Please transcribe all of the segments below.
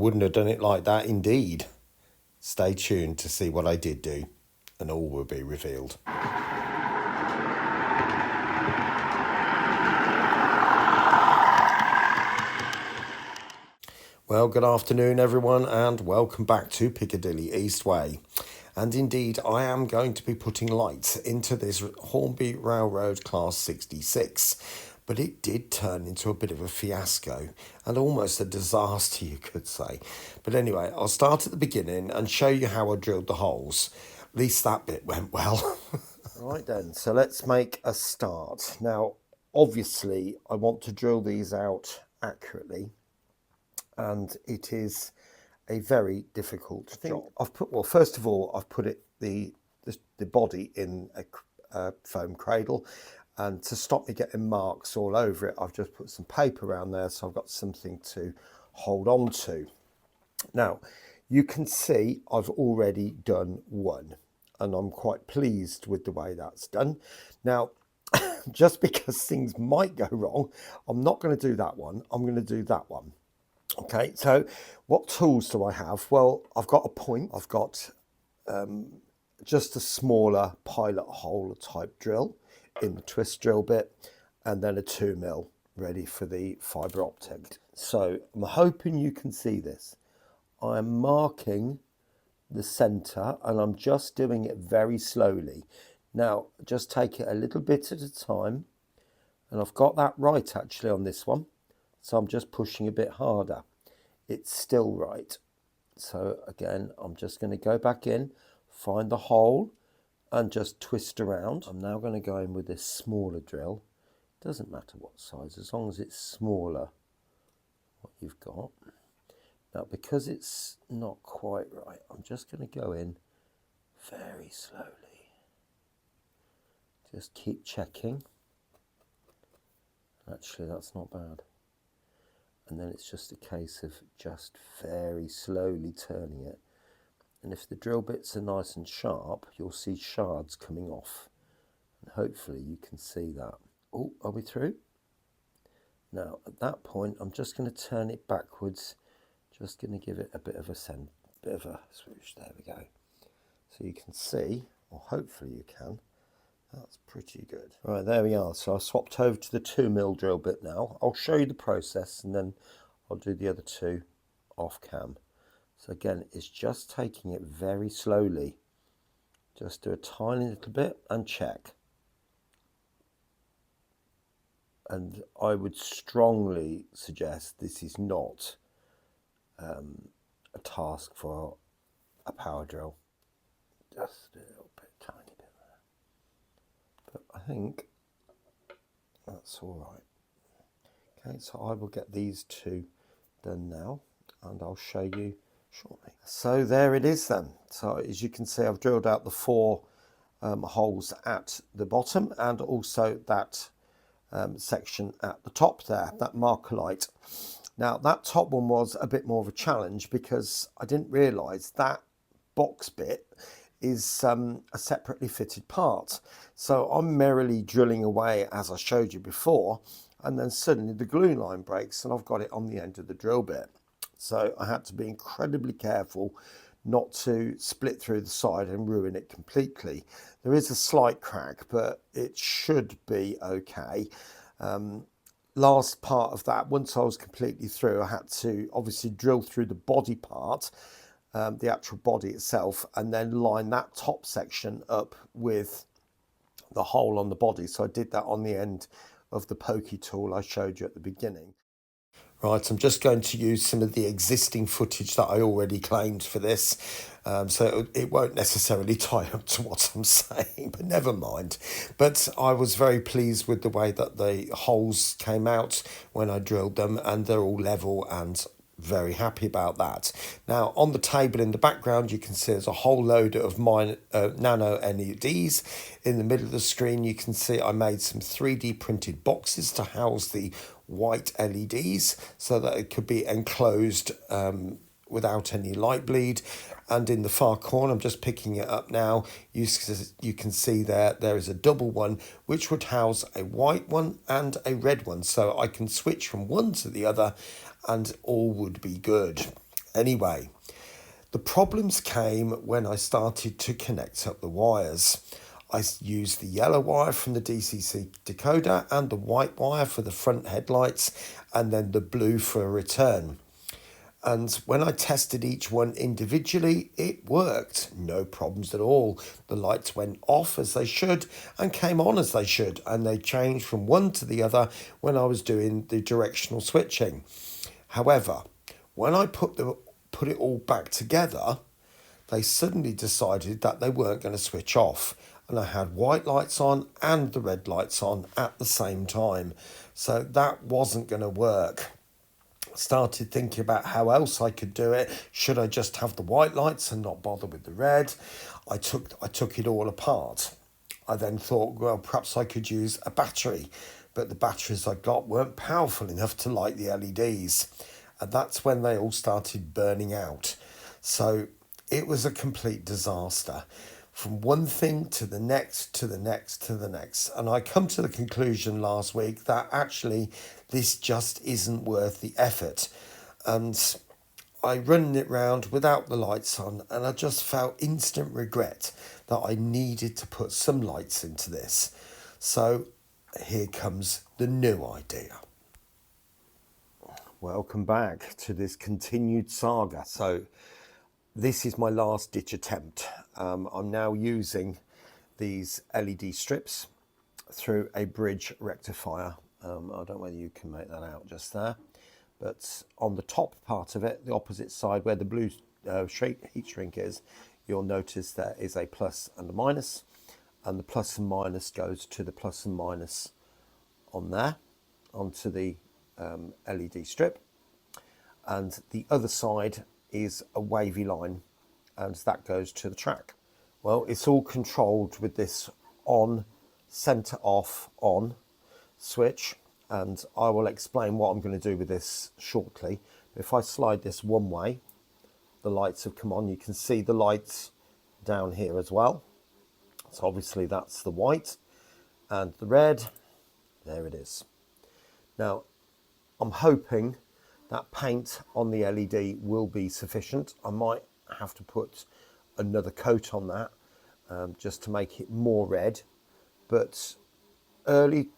wouldn't have done it like that indeed. Stay tuned to see what I did do, and all will be revealed. Well, good afternoon everyone, and welcome back to Piccadilly East Way. And indeed, I am going to be putting lights into this Hornby Railroad Class 66. But it did turn into a bit of a fiasco and almost a disaster, you could say. But anyway, I'll start at the beginning and show you how I drilled the holes. At least that bit went well. Right then, so let's make a start. Now, obviously, I want to drill these out accurately, and it is a very difficult job. First of all, I've put the body in a foam cradle. And to stop me getting marks all over it, I've just put some paper around there so I've got something to hold on to. Now, you can see I've already done one, and I'm quite pleased with the way that's done. Now, just because things might go wrong, I'm not going to do that one. I'm going to do that one. Okay, so what tools do I have? Well, I've got a point. I've got just a smaller pilot hole type drill in the twist drill bit, and then a 2mm ready for the fibre optic. So I'm hoping you can see this. I'm marking the centre, and I'm just doing it very slowly. Now, just take it a little bit at a time, and I've got that right actually on this one. So I'm just pushing a bit harder. It's still right. So again, I'm just going to go back in, find the hole, and just twist around. I'm now going to go in with this smaller drill. Doesn't matter what size, as long as it's smaller what you've got. Now, because it's not quite right, I'm just going to go in very slowly. Just keep checking. Actually, that's not bad. And then it's just a case of just very slowly turning it. And if the drill bits are nice and sharp, you'll see shards coming off. And hopefully you can see that. Oh, are we through? Now, at that point, I'm just going to turn it backwards. Just going to give it a bit of a swoosh. There we go. So you can see, or hopefully you can, that's pretty good. Right, there we are. So I swapped over to the 2mm drill bit now. I'll show you the process, and then I'll do the other two off cam. So again, it's just taking it very slowly. Just do a tiny little bit and check. And I would strongly suggest this is not a task for a power drill. Just a little bit, tiny bit there. But I think that's all right. Okay, so I will get these two done now, and I'll show you shortly. So there it is then. So as you can see, I've drilled out the 4 holes at the bottom, and also that section at the top there, that marker light. Now that top one was a bit more of a challenge because I didn't realise that box bit is a separately fitted part. So I'm merrily drilling away as I showed you before, and then suddenly the glue line breaks and I've got it on the end of the drill bit. So I had to be incredibly careful not to split through the side and ruin it completely. There is a slight crack, but it should be okay. Last part of that, once I was completely through, I had to obviously drill through the body part, the actual body itself, and then line that top section up with the hole on the body. So I did that on the end of the pokey tool I showed you at the beginning. Right, I'm just going to use some of the existing footage that I already claimed for this, so it won't necessarily tie up to what I'm saying, but never mind. But I was very pleased with the way that the holes came out when I drilled them, and they're all level, and very happy about that. Now, on the table in the background, you can see there's a whole load of nano LEDs. In the middle of the screen, you can see I made some 3D printed boxes to house the white LEDs so that it could be enclosed without any light bleed. And in the far corner, I'm just picking it up now, you can see there is a double one which would house a white one and a red one, so I can switch from one to the other and all would be good. Anyway, the problems came when I started to connect up the wires. I used the yellow wire from the DCC decoder and the white wire for the front headlights, and then the blue for a return. And when I tested each one individually, it worked. No problems at all. The lights went off as they should and came on as they should. And they changed from one to the other when I was doing the directional switching. However, when I put it all back together, they suddenly decided that they weren't going to switch off. And I had white lights on and the red lights on at the same time. So that wasn't going to work. Started thinking about how else I could do it. Should I just have the white lights and not bother with the red? I took it all apart. I then thought, well, perhaps I could use a battery, but the batteries I got weren't powerful enough to light the LEDs. And that's when they all started burning out. So it was a complete disaster. From one thing to the next, to the next, to the next. And I come to the conclusion last week that actually this just isn't worth the effort. And I run it round without the lights on, and I just felt instant regret that I needed to put some lights into this. So here comes the new idea. Welcome back to this continued saga. So this is my last ditch attempt. I'm now using these LED strips through a bridge rectifier. I don't know whether you can make that out just there, but on the top part of it, the opposite side where the blue heat shrink is, you'll notice there is a plus and a minus, and the plus and minus goes to the plus and minus on there, onto the LED strip, and the other side is a wavy line, and that goes to the track. Well, it's all controlled with this on, center off, on switch, and I will explain what I'm going to do with this shortly. If I slide this one way, the lights have come on. You can see the lights down here as well. So obviously that's the white, and the red, there it is. Now, I'm hoping that paint on the LED will be sufficient. I might have to put another coat on that just to make it more red, but early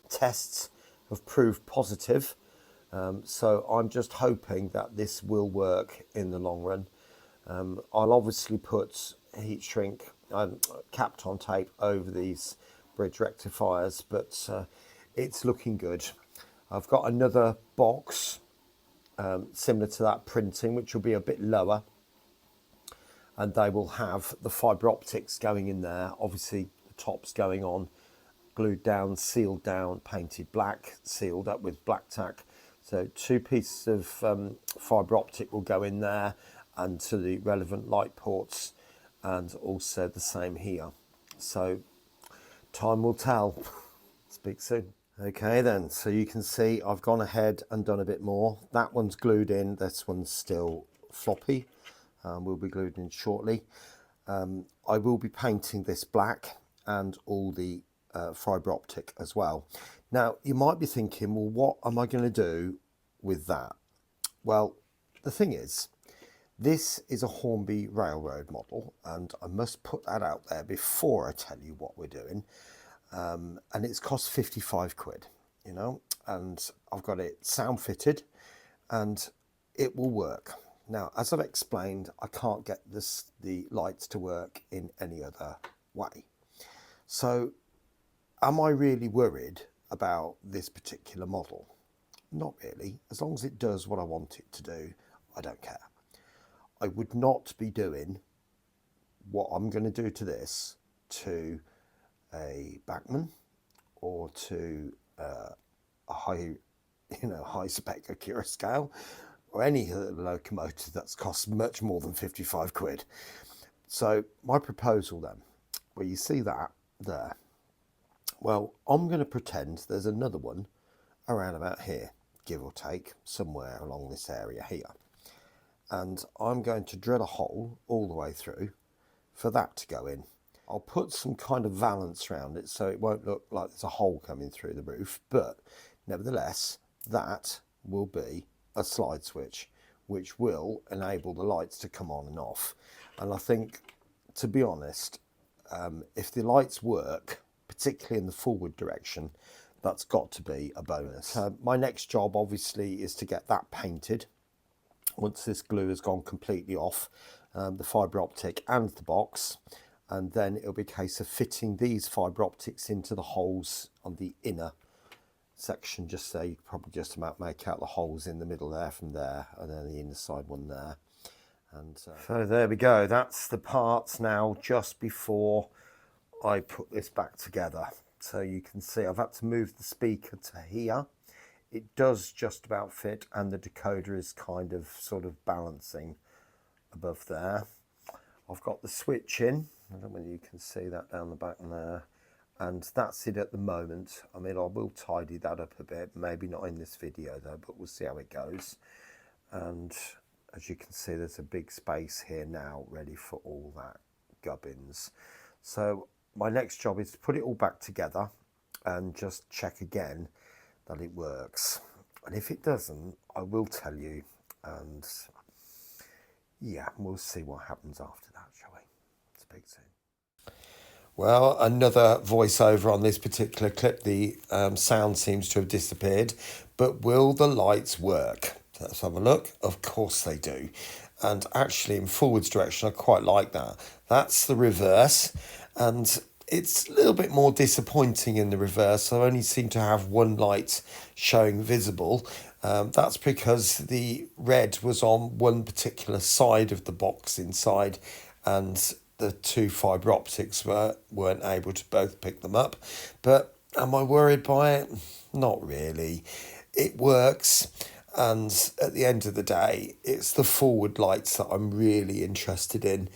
tests have proved positive, so I'm just hoping that this will work in the long run. I'll obviously put heat shrink capped on tape over these bridge rectifiers, but it's looking good. I've got another box similar to that printing, which will be a bit lower, and they will have the fibre optics going in there. Obviously the top's going on, glued down, sealed down, painted black, sealed up with black tack. So 2 pieces of fibre optic will go in there and to the relevant light ports, and also the same here. So time will tell. Speak soon. Okay then, so you can see I've gone ahead and done a bit more. That one's glued in, this one's still floppy. Will be glued in shortly. I will be painting this black and all the fibre optic as well. Now you might be thinking, well, what am I going to do with that? Well, the thing is, this is a Hornby railroad model, and I must put that out there before I tell you what we're doing. And it's cost 55 quid, you know, and I've got it sound fitted and it will work. Now, as I've explained, I can't get the lights to work in any other way. So am I really worried about this particular model? Not really. As long as it does what I want it to do, I don't care. I would not be doing what I'm going to do to this to a Bachmann or to a high spec Acura scale, or any locomotive that's cost much more than 55 quid. So my proposal then, well, you see that there. Well, I'm going to pretend there's another one around about here, give or take, somewhere along this area here. And I'm going to drill a hole all the way through for that to go in. I'll put some kind of valance around it so it won't look like there's a hole coming through the roof, but nevertheless, that will be a slide switch, which will enable the lights to come on and off. And I think, to be honest, if the lights work, particularly in the forward direction, that's got to be a bonus. My next job obviously is to get that painted. Once this glue has gone completely off, the fibre optic and the box, and then it'll be a case of fitting these fibre optics into the holes on the inner section, just so you can probably just about make out the holes in the middle there from there, and then the inner side one there. And so there we go, that's the parts now just before I put this back together. So you can see I've had to move the speaker to here. It does just about fit, and the decoder is kind of sort of balancing above there. I've got the switch in, I don't know whether you can see that down the back there, and that's it at the moment. I mean, I will tidy that up a bit, maybe not in this video though, but we'll see how it goes. And as you can see, there's a big space here now ready for all that gubbins. So my next job is to put it all back together and just check again that it works. And if it doesn't, I will tell you, and yeah, we'll see what happens after that, shall we? Speak soon. Well, another voiceover on this particular clip. The sound seems to have disappeared, but will the lights work? Let's have a look. Of course they do. And actually in forwards direction, I quite like that. That's the reverse, and it's a little bit more disappointing in the reverse. I only seem to have one light showing visible. That's because the red was on one particular side of the box inside, and the two fibre optics weren't able to both pick them up. But am I worried by it? Not really. It works. And at the end of the day, it's the forward lights that I'm really interested in.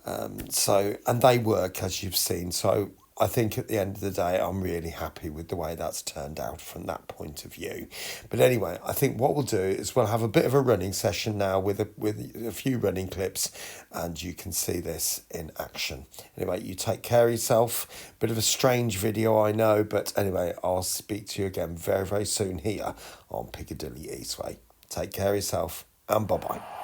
And they work, as you've seen. So I think at the end of the day, I'm really happy with the way that's turned out from that point of view. But anyway, I think what we'll do is we'll have a bit of a running session now with a few running clips, and you can see this in action. Anyway, you take care of yourself. Bit of a strange video, I know, but anyway, I'll speak to you again very, very soon here on Piccadilly Eastway. Take care of yourself, and bye-bye.